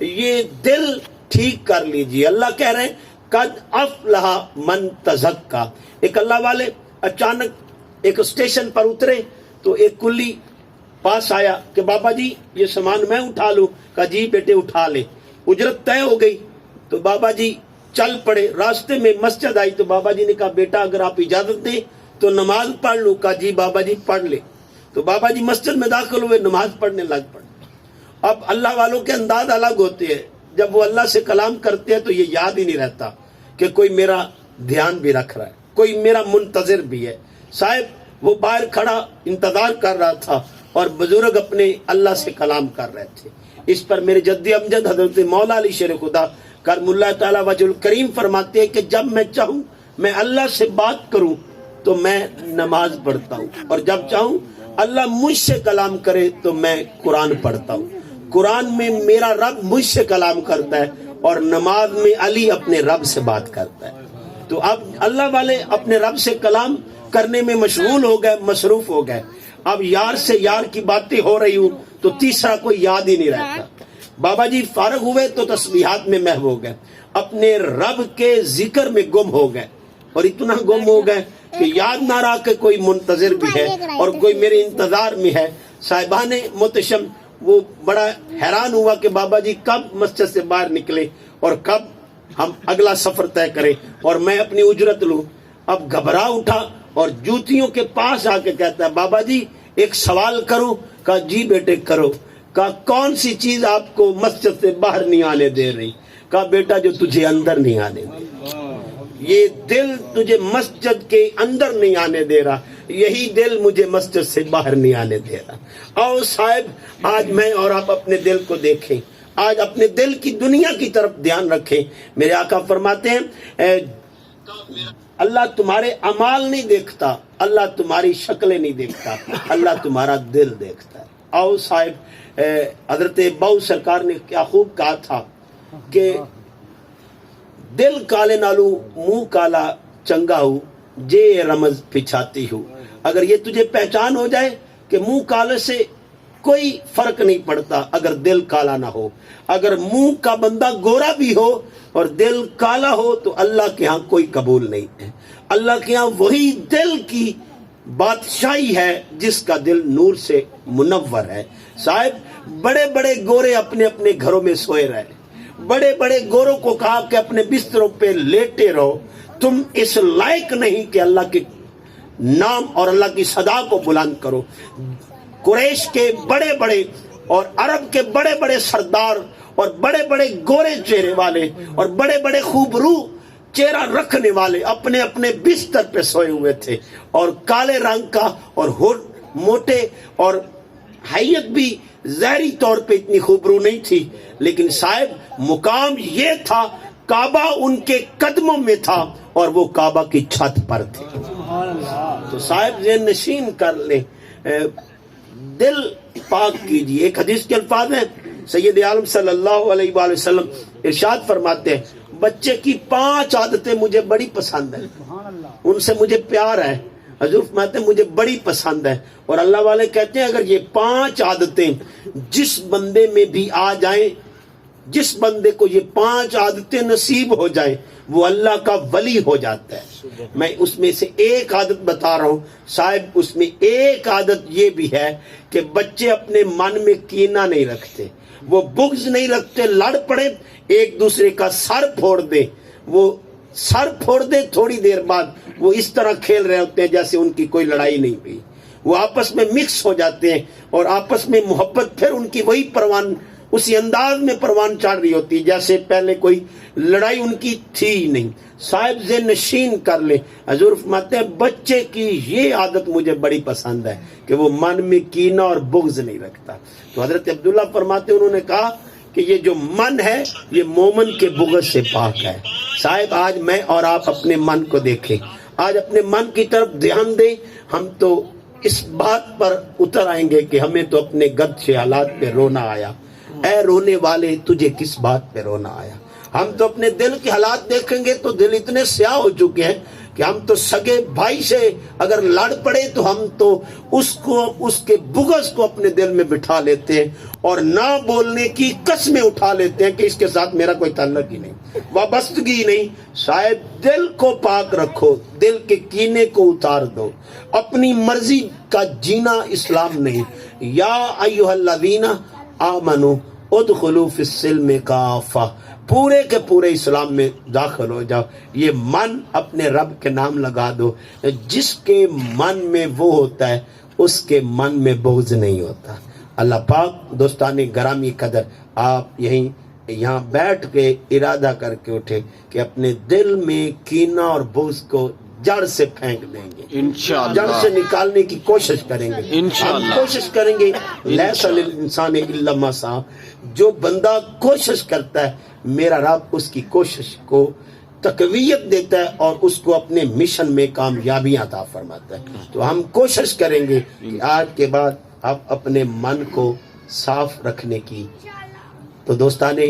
یہ دل ٹھیک کر لیجیے. اللہ کہہ رہے ہیں قد افلح من تزکا. ایک اللہ والے اچانک ایک اسٹیشن پر اترے تو ایک کلی پاس آیا کہ بابا جی یہ سامان میں اٹھا لوں. کہا جی بیٹے اٹھا لے. اجرت طے ہو گئی تو بابا جی چل پڑے. راستے میں مسجد آئی تو بابا جی نے کہا بیٹا اگر آپ اجازت دیں تو نماز پڑھ لوں. کہا جی بابا جی پڑھ لے. تو بابا جی مسجد میں داخل ہوئے, نماز پڑھنے لگ پڑے. اب اللہ والوں کے انداز الگ ہوتے ہیں. جب وہ اللہ سے کلام کرتے ہیں تو یہ یاد ہی نہیں رہتا کہ کوئی میرا دھیان بھی رکھ رہا ہے, کوئی میرا منتظر بھی ہے. صاحب وہ باہر کھڑا انتظار کر رہا تھا اور بزرگ اپنے اللہ سے کلام کر رہے تھے. اس پر میرے جدی امجد حضرت مولا علی شیر خدا کرم اللہ تعالی وجہ الکریم فرماتے ہیں کہ جب میں چاہوں میں اللہ سے بات کروں تو میں نماز پڑھتا ہوں, اور جب چاہوں اللہ مجھ سے کلام کرے تو میں قرآن پڑھتا ہوں. قرآن میں میرا رب مجھ سے کلام کرتا ہے اور نماز میں علی اپنے رب سے بات کرتا ہے. تو اب اللہ والے اپنے رب سے کلام کرنے میں مشغول ہو گئے, مصروف ہو گئے. اب یار سے یار کی باتیں ہو رہی ہوں تو تیسرا کوئی یاد ہی نہیں رہتا. بابا جی فارغ ہوئے تو تسبیحات میں محو ہو گئے, اپنے رب کے ذکر میں گم ہو گئے, اور اتنا گم ہو گئے کہ یاد نہ رہا کہ کوئی منتظر بھی ہے اور کوئی میرے انتظار میں ہے. صاحبان محتشم وہ بڑا حیران ہوا کہ بابا جی کب مسجد سے باہر نکلے اور کب ہم اگلا سفر طے کریں اور میں اپنی اجرت لوں. اب گھبرا اٹھا اور جوتیوں کے پاس آ کے کہتا ہے بابا جی ایک سوال کروں. کہا جی بیٹے کرو. کہا کون سی چیز آپ کو مسجد سے باہر نہیں آنے دے رہی؟ کہا بیٹا جو تجھے اندر نہیں آنے دے, یہ دل تجھے مسجد کے اندر نہیں آنے دے رہا, یہی دل مجھے مسجد سے باہر نہیں آنے دے رہا. آؤ صاحب آج میں اور آپ اپنے دل کو دیکھیں, آج اپنے دل کی دنیا کی طرف دھیان رکھیں. میرے آقا فرماتے ہیں اللہ تمہارے اعمال نہیں دیکھتا, اللہ تمہاری شکلیں نہیں دیکھتا, اللہ تمہارا دل دیکھتا ہے. آؤ صاحب حضرت باؤ سرکار نے کیا خوب کہا تھا کہ دل کالے نالو منہ کالا چنگا ہو جے رمز پچھاتی ہو. اگر یہ تجھے پہچان ہو جائے کہ منہ کالے سے کوئی فرق نہیں پڑتا اگر دل کالا نہ ہو. اگر منہ کا بندہ گورا بھی ہو اور دل کالا ہو تو اللہ کے ہاں کوئی قبول نہیں ہے. اللہ کے ہاں وہی دل کی بادشاہی ہے جس کا دل نور سے منور ہے. صاحب بڑے بڑے گورے اپنے اپنے گھروں میں سوئے رہے, بڑے بڑے گوروں کو کہا کہ اپنے بستروں پہ لیٹے رہو, تم اس لائق نہیں کہ اللہ کے نام اور اللہ کی صدا کو بلند کرو. قریش کے بڑے بڑے اور عرب کے بڑے بڑے سردار اور بڑے بڑے گورے چہرے والے اور بڑے بڑے خوبرو چہرہ رکھنے والے اپنے اپنے بستر پہ سوئے ہوئے تھے, اور کالے رنگ کا اور ہونٹ موٹے اور حیت بھی ظاہری طور پہ اتنی خوبرو نہیں تھی, لیکن صاحب مقام یہ تھا کعبہ ان کے قدموں میں تھا اور وہ کعبہ کی چھت پر تھے. تو صاحب ذہن نشین کر لیں, دل پاک کیجیے. ایک حدیث کے الفاظ ہیں, سید عالم صلی اللہ علیہ وآلہ وسلم ارشاد فرماتے ہیں بچے کی 5 عادتیں مجھے بڑی پسند ہیں, ان سے مجھے پیار ہے. حضور فرماتے ہیں مجھے بڑی پسند ہے, اور اللہ والے کہتے ہیں اگر یہ 5 عادتیں جس بندے میں بھی آ جائیں, جس بندے کو یہ 5 عادتیں نصیب ہو جائیں وہ اللہ کا ولی ہو جاتا ہے. میں اس میں سے ایک عادت بتا رہا ہوں صاحب, اس میں ایک عادت یہ بھی ہے کہ بچے اپنے من میں کینہ نہیں رکھتے, وہ بغض نہیں رکھتے. لڑ پڑے ایک دوسرے کا سر پھوڑ دیں, وہ سر پھوڑ دیں, تھوڑی دیر بعد وہ اس طرح کھیل رہے ہوتے ہیں جیسے ان کی کوئی لڑائی نہیں ہوئی. وہ آپس میں مکس ہو جاتے ہیں اور آپس میں محبت, پھر ان کی وہی پروان اسی انداز میں پروان چڑھ رہی ہوتی جیسے پہلے کوئی لڑائی ان کی تھی نہیں. صاحب ذہن نشین کر لیں, حضور فرماتے ہیں بچے کی یہ عادت مجھے بڑی پسند ہے کہ وہ من میں کینہ اور بغض نہیں رکھتا. تو حضرت عبداللہ فرماتے انہوں نے کہا کہ یہ جو من ہے یہ مومن کے بغض سے پاک ہے. صاحب آج میں اور آپ اپنے من کو دیکھیں, آج اپنے من کی طرف دھیان دیں. ہم تو اس بات پر اتر آئیں گے کہ ہمیں تو اپنے گد سے حالات پہ رونا آیا. اے رونے والے تجھے کس بات پہ رونا آیا؟ ہم تو اپنے دل کے حالات دیکھیں گے تو دل اتنے سیاہ ہو چکے ہیں کہ ہم تو سگے بھائی سے اگر لڑ پڑے تو ہم تو اس کے بغض کو اپنے دل میں بٹھا لیتے ہیں اور نہ بولنے کی قسمیں اٹھا لیتے ہیں کہ اس کے ساتھ میرا کوئی تعلق ہی نہیں، وابستگی ہی نہیں۔ شاید دل کو پاک رکھو، دل کے کینے کو اتار دو، اپنی مرضی کا جینا اسلام نہیں۔ یا ایھا الذین آمنوا ادخلوا فی السلم کافہ، پورے کے پورے اسلام میں داخل ہو جاؤ۔ یہ من اپنے رب کے نام لگا دو، جس کے من میں وہ ہوتا ہے اس کے من میں بغض نہیں ہوتا۔ اللہ پاک دوستان گرامی قدر، آپ یہاں بیٹھ کے ارادہ کر کے اٹھے کہ اپنے دل میں کینہ اور بغض کو جڑ سے پھینک دیں گے، انشاءاللہ جڑ سے نکالنے کی کوشش کریں گے، انشاءاللہ ہم کوشش کریں گے۔ لیس للانسان الا ما سعی، جو بندہ کوشش کرتا ہے میرا رب اس کی کوشش کو تقویت دیتا ہے اور اس کو اپنے مشن میں کامیابیاں عطا فرماتا ہے۔ تو ہم کوشش کریں گے کہ آج کے بعد آپ اپنے من کو صاف رکھنے کی۔ تو دوستانے